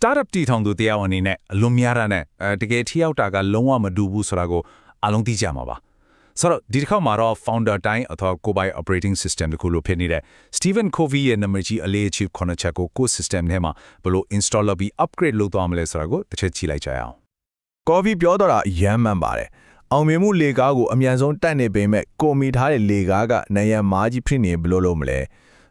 startup တီထောင်သူတရားဝင်အနေနဲ့အလွန်များတာနဲ့တကယ်ထိရောက်တာကလုံးဝမတူဘူးဆိုတာကိုအလုံးသိကြမှာပါဆိုတော့ဒီတစ်ခါမှာတော့ founder တိုင်းအထောက်ကိုပိုင် operating system တခုလို့ဖြစ်နေတဲ့ Stephen Covey ရဲ့နာမည်ကြီးအလေးအချစ်9ချက်ကို system ထဲမှာဘယ်လို install လုပ်ပြီး upgrade လုပ်သွားမလဲဆိုတာကိုတစ်ချက်ကြည့်လိုက်ကြရအောင် Covey ပြောတော့တာရမ်းမှန်ပါတယ်အောင်မြင်မှုလေကားကိုအမြန်ဆုံးတက်နေပေမဲ့ကိုမီထားတဲ့လေကားကနယံမားကြီးဖြစ်နေဘယ်လိုလုပ်မလဲ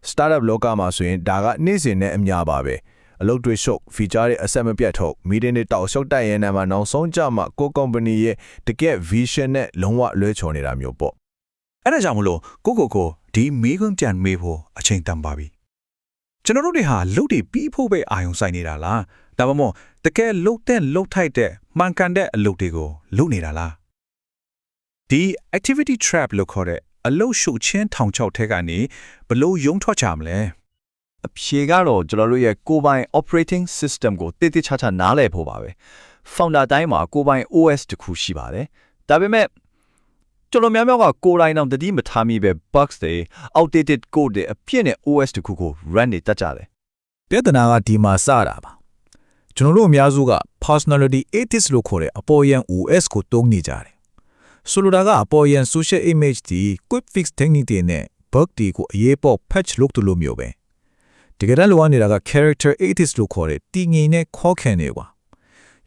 startup လောကမှာဆိုရင်ဒါကနေ့စဉ်နဲ့အများပါပဲအလုပ်တွေရှုပ် feature တွေအဆက်မပြတ်ထုတ် meeting တွေတောက်ရှုပ်တိုက်ရင်မှနောက်ဆုံးကြမှာကို company ရဲ့တကယ် vision နဲ့လုံးဝလွဲချော်နေတာမျိုးပေါ့အဲ့ဒါကြောင့်မလို့ကိုဒီမေးခွန်းပြန်မေးဖို့အချိန်တန်ပါပြီကျွန်တော်တို့တွေဟာလုပ်တွေပြီးဖို့ပဲအာရုံစိုက်နေတာလားဒါမှမဟုတ်တကယ်လုပ်တဲ့လုပ်ထိုက်တဲ့မှန်ကန်တဲ့အလုပ်တွေကိုလုပ်နေတာလားဒီ activity trap လို့ခေါ်တဲ့အလုပ်ရှုပ်ချင်းထောင်ချောက်ထဲကနေဘလို့ယုံထွက်ကြမလဲအဖြေကတော့ကျွန်တော်တို့ရဲ့ကိုယ်ပိုင် operating system ကိုတိတိကျကျနားလည်ဖို့ပါပဲ founder တိုင်းမှာကိုယ်ပိုင် OS တခုရှိပါတယ်ဒါပေမဲ့ကျွန်တော်များများကကိုယ်တိုင်တော့တတိမထားမိပဲ bugs တွေ outdated code တွေအပြည့်နဲ့ OS တခုကို run နေတတ်ကြတယ်ပြဿနာကဒီမှာစတာပါကျွန်တော်တို့အများစုက personality ethics လို့ခေါ်တဲ့အပေါ်ယံ OS ကိုတုံးနေကြတယ်ဆိုလိုတာကအပေါ်ယံ social image ဒီ quick fix technique တွေနဲ့ bug တွေကိုအရေးပေါ် patch လုပ်တယ်လို့မျိုးပဲတကယ်တမ်းလိုအပ်နေတာက character ethics လို့ခေါ်တဲ့တည်ငြိမ်တဲ့ခေါ်ခံတွေကွာ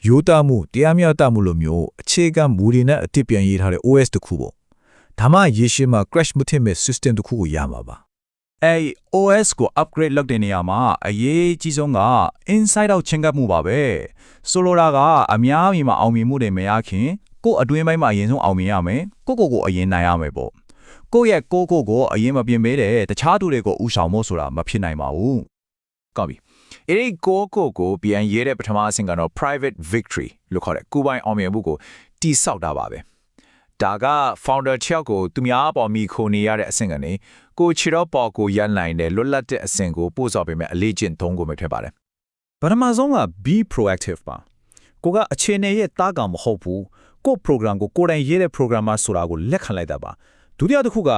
ရိုးသားမှုတရားမျှတမှုလိုမျိုးအခြေခံမူတွေနဲ့အတိပြန်ရေးထားတဲ့ OS တခုပေါ့ဒါမှရေရှည်မှာ crash မဖြစ်မဲ့ system တခုကိုရမှာပါအဲ့ OS ကို upgrade လုပ်တဲ့နေရာမှာအရေးကြီးဆုံးက inside out ချင်းကပ်မှုပါပဲဆိုလိုတာကအများကြီးမှာအောင်မြင်မှုတွေမရခင်ကိုအတွင်းပိုင်းမှာအရင်ဆုံးအောင်မြင်ရမယ်ကိုအရင်နိုင်ရမယ်ပေါ့ကိုရဲ့ကိုအရင်မပြင်ပေးတဲ့တခြားသူတွေကိုဥဆောင်ဖို့ဆိုတာမဖြစ်နိုင်ပါဘူးကောင်းပြီအဲ့ဒီကိုပြန်ရေးတဲ့ပထမအဆင့်ကတော့ private victory လို့ခေါ်တဲ့ကိုပိုင်အောင်မြင်မှုကိုတိဆောက်တာပါပဲဒါက founder ချောက်ကိုသူများပေါ်မိခိုနေရတဲ့အဆင့်ကနေကိုချီတော့ပေါ်ကိုရန်နိုင်တဲ့လွတ်လပ်တဲ့အဆင့်ကိုပို့ဆောင်ပေးမယ်အလေးကျင့်သုံးကိုမထည့်ပါတယ်ပထမဆုံးက be proactive ပါကိုကအခြေအနေရဲ့တားကောင်မဟုတ်ဘူးကို program ကိုကိုယ်တိုင်ရေးတဲ့ programmer ဆိုတာကိုလက်ခံလိုက်တာပါဒုတိယတစ်ခုက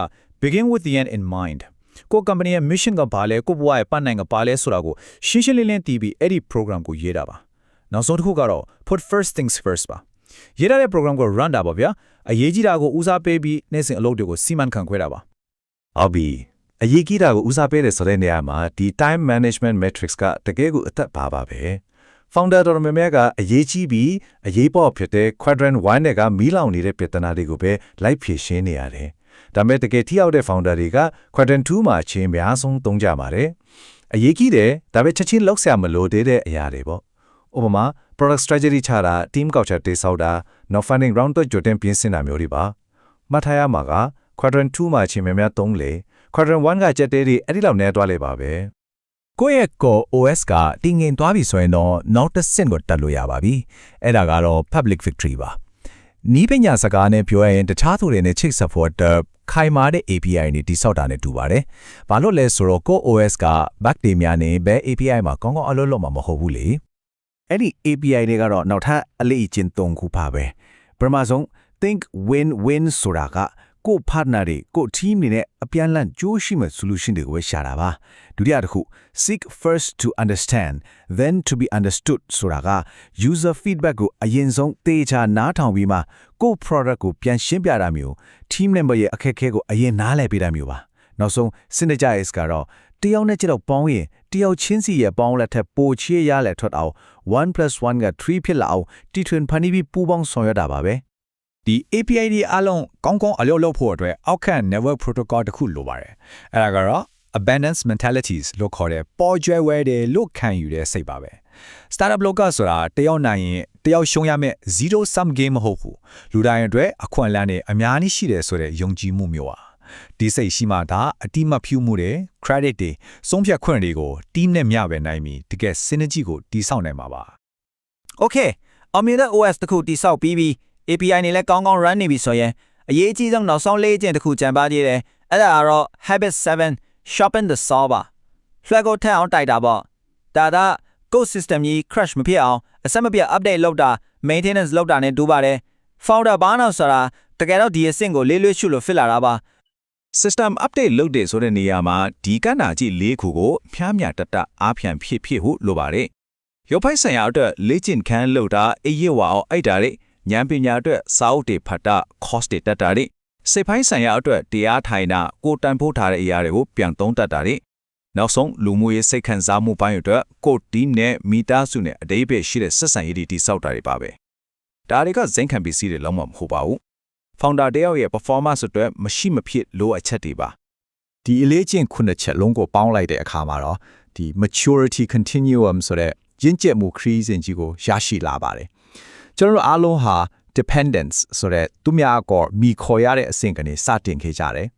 begin with the end in mind ကို company ရဲ့ mission ကဘာလဲကိုဘဝရဲ့ပတ်နိုင်ကဘာလဲဆိုတာကိုရှင်းရှင်းလင်းလင်းသိပြီးအဲ့ဒီ program ကိုရေးတာပါနောက်ဆုံးတစ်ခုကတော့ put first things first ပါရေးတဲ့ program ကို run တာပါဗျာအရေးကြီးတာကိုဦးစားပေးပြီးနေ့စဉ်အလုပ်တွေကိုစီမံခန့်ခွဲတာပါဟုတ်ပြီအရေးကြီးတာကိုဦးစားပေးတယ်ဆိုတဲ့နေရာမှာဒီ time management metrics ကတကယ်ကိုအသက်ပါပဲ founder တော်များများကအရေးကြီးပြီးအရေးပေါ်ဖြစ်တဲ့ quadrant 1နဲ့ကမီးလောင်နေတဲ့ပြဿနာတွေကိုပဲလိုက်ဖြေရှင်းနေရတယ်ဒါမဲ့တကယ်ထိရောက်တဲ့ founder တွေက quadrant 2မှာချင်းများဆုံးသုံးကြပါတယ်အရေးကြီးတယ်ဒါပေမဲ့ချက်ချင်းလောက်ဆရာမလို့တဲ့အရာတွေပေါ့ဥပမာ product strategy ချတာ team culture တိဆောက်တာ now funding round တော့ကြိုတင်ပြင်ဆင်တာမျိုးတွေပါမှတ်ထားရမှာက quadrant 2မှာချင်းများသုံးလေ quadrant 1ကချက်တဲတွေအဲ့ဒီလောက်နဲသွားလေပါပဲကိုယ့်ရဲ့ core OS ကတည်ငြိမ်သွားပြီဆိုရင်တော့နောက်တစ်ဆင့်ကိုတက်လို့ရပါပြီအဲ့ဒါကတော့ public victory ပါနီးပညာစကားနဲ့ပြောရရင်တခြားသူတွေနဲ့ချိတ်ဆက်ဖို့ခိုင်မာတဲ့ API တွေတိစောက်တာနဲ့တူပါတယ်။ဘာလို့လဲဆိုတော့ကို OS က bug တွေများနေဘဲ API မှာကောင်းကောင်းအလုပ်လုပ်မှာမဟုတ်ဘူးလေ။အဲ့ဒီ API တွေကတော့နောက်ထပ်အလေးအကျင့်၃ခုပါပဲ။ပထမဆုံး think win-win ဆိုတာကကို partner တွေကို team တွေနဲ့အပြန်အလှန်ကြိုးရှိမဲ့ solution တွေကိုရှာတာပါဒုတိယတစ်ခု seek first to understand then to be understood ဆိုတာက user feedback ကိုအရင်ဆုံးသေချာနားထောင်ပြီးမှကို product ကိုပြန်ရှင်းပြတာမျိုး team member ရဲ့အခက်အခဲကိုအရင်နားလည်ပေးတာမျိုးပါနောက်ဆုံး synergize ကတော့တယောက်နဲ့တစ်ယောက်ပေါင်းရင်တယောက်ချင်းစီရဲ့ပေါင်းလက်ထက်ပိုချေရလဲထွက်အောင် 1+1 က3ဖြစ်လာအောင်တီထွင်ဖန်တီးပြီးပူးပေါင်းဆောင်ရွက်တာပါပဲဒီ API တွေအလုံးကောင်းကောင်းအလုပ်လုပ်ဖို့အတွက်အောက်ခံ network protocol တစ်ခုလိုပါတယ်။အဲ့ဒါကတော့ abundance mentalities လို့ခေါ်တဲ့ပေါ်ကျွဲဝဲတဲ့လို့ခံယူတဲ့စိတ်ပါပဲ။ startup လောကဆိုတာတယောက်နိုင်ရင်တယောက်ရှုံးရမယ့် zero sum game မဟုတ်ဘူး။လူတိုင်းအတွက်အခွင့်အလမ်းတွေအများကြီးရှိတယ်ဆိုတဲ့ယုံကြည်မှုမျိုးပါ။ဒီစိတ်ရှိမှဒါအတိမဖြူမှုတွေ credit တွေဆုံးဖြတ်ခွင့်တွေကို team နဲ့မျှပဲနိုင်ပြီးတကယ် synergy ကိုတည်ဆောက်နိုင်မှာပါ။ Okay အောင်မြင်တဲ့ OS တခုတည်ဆောက်ပြီး API နဲ့လည်းကောင်းကောင်း run နေပြီဆိုရင်အရေးကြီးဆုံးနောက်ဆုံးလေးကျင့်တစ်ခုကြံပါသေးတယ်အဲ့ဒါကတော့ habit 7 sharpen the saw ပါ flag ကိုထည့်အောင်တိုက်တာပေါ့ဒါက code system ကြီး crash မဖြစ်အောင်အဆက်မပြတ် update လုပ်တာ maintenance လုပ်တာနဲ့တူပါတယ် founder ဘာနောက်ဆိုတာတကယ်တော့ဒီအဆင့်ကိုလေးလွှတ်ရှုလို့ဖြစ်လာတာပါ system update လုပ်တဲ့ဆိုတဲ့နေရာမှာဒီကဏ္ဍကြီး၄ခုကိုဖျားမြတတအားဖြန်ဖြစ်ဟုလိုပါတယ် ရုပ်ဖိုက်ဆိုင်ရာအတွက်လေ့ကျင့်ခန်းလုပ်တာအေးရဝအောင်အိုက်တာတွေဉာဏ်ပညာအတွက်စာအုပ်တွေဖတ်တာ course တွေတက်တာတွေစိတ်ပိုင်းဆိုင်ရာအတွက်တရားထိုင်တာကိုတန်ဖိုးထားတဲ့အရာတွေကိုပြန်သုံးတတ်တာတွေနောက်ဆုံးလူမှုရေးစိတ်ခံစားမှုပိုင်းအတွက်ကို team နဲ့မိသားစုနဲ့အတိအကျရှိတဲ့ဆက်ဆံရေးတွေတိစောက်တာတွေပါပဲဒါတွေကဇိမ်ခံပစ္စည်းတွေလုံးဝမဟုတ်ပါဘူး founder တယောက်ရဲ့ performance အတွက်မရှိမဖြစ်လိုအပ်ချက်တွေပါ ဒီအလေးချင်းခုနှစ်ချက်လုံးကိုပေါင်းလိုက်တဲ့အခါမှာတော့ဒီ maturity continuum ဆိုတဲ့ရင့်ကျက်မှုခရီးစဉ်ကြီးကိုရရှိလာပါတယ်ကျွန်တော်တို့အားလုံးဟာ dependence ဆိုတဲ့သူများအကောမိခေါ်ရတဲ့အဆင့်ကနေစတင်ခဲ့ကြတယ်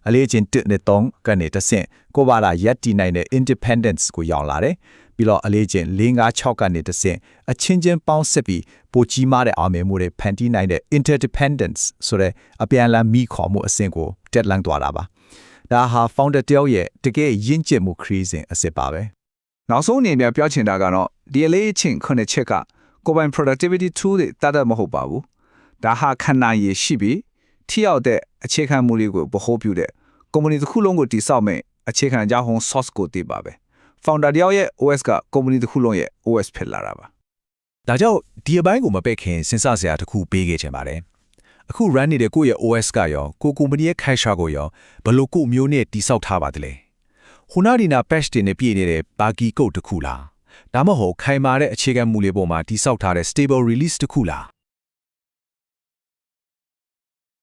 အလေးချင်း1နဲ့3ကနေတစ်ဆင့်ကိုပါလာရက်တည်နိုင်တဲ့ independence ကိုရောက်လာတယ်ပြီးတော့အလေးချင်း4 5 6ကနေတစ်ဆင့်အချင်းချင်းပေါင်းဆက်ပြီးပိုကြီးမားတဲ့အောင်မြင်မှုတွေဖန်တီးနိုင်တဲ့ interdependence ဆိုတဲ့အပြန်အလှန်မိခေါ်မှုအဆင့်ကိုတက်လှမ်းသွားတာပါဒါဟာ founder တယောက်ရဲ့တကယ်ရင့်ကျက်မှုခရီးစဉ်အစစ်ပါပဲနောက်ဆုံးအနေနဲ့ပြောချင်တာကတော့ဒီအလေးချင်းခုနှစ်ချက်ကကိုပိုင် productivity tool တွေတတ်တတ်မဟုတ်ပါဘူးဒါဟာခန္ဓာရည်ရှိပြီးထိရောက်တဲ့အခြေခံမူတွေကိုဗဟိုပြုတဲ့ company တစ်ခုလုံးကိုတည်ဆောက်မဲ့အခြေခံအကြောင်း source ကိုတည်ပါပဲ founder တယောက်ရဲ့ OS က company တစ်ခုလုံးရဲ့ OS ဖြစ်လာတာပါ ဒါကြောင့်ဒီအပိုင်းကိုမပက်ခင်စဉ်းစားစရာတစ်ခုပေးခဲ့ချင်ပါတယ်အခု run နေတဲ့ကိုယ့်ရဲ့ OS ကရောကိုကုမ္ပဏီရဲ့ cache ကိုရောဘယ်လိုကိုမျိုးနဲ့တိစောက်ထားပါသလဲဟိုနာဒီနာ patch တွေနဲ့ပြည့်နေတဲ့ buggy code တစ်ခုလားဒါမှမဟုတ်ခိုင်မာတဲ့အခြေခံမူလေးပေါ်မှာတိစောက်ထားတဲ့ stable release တစ်ခုလား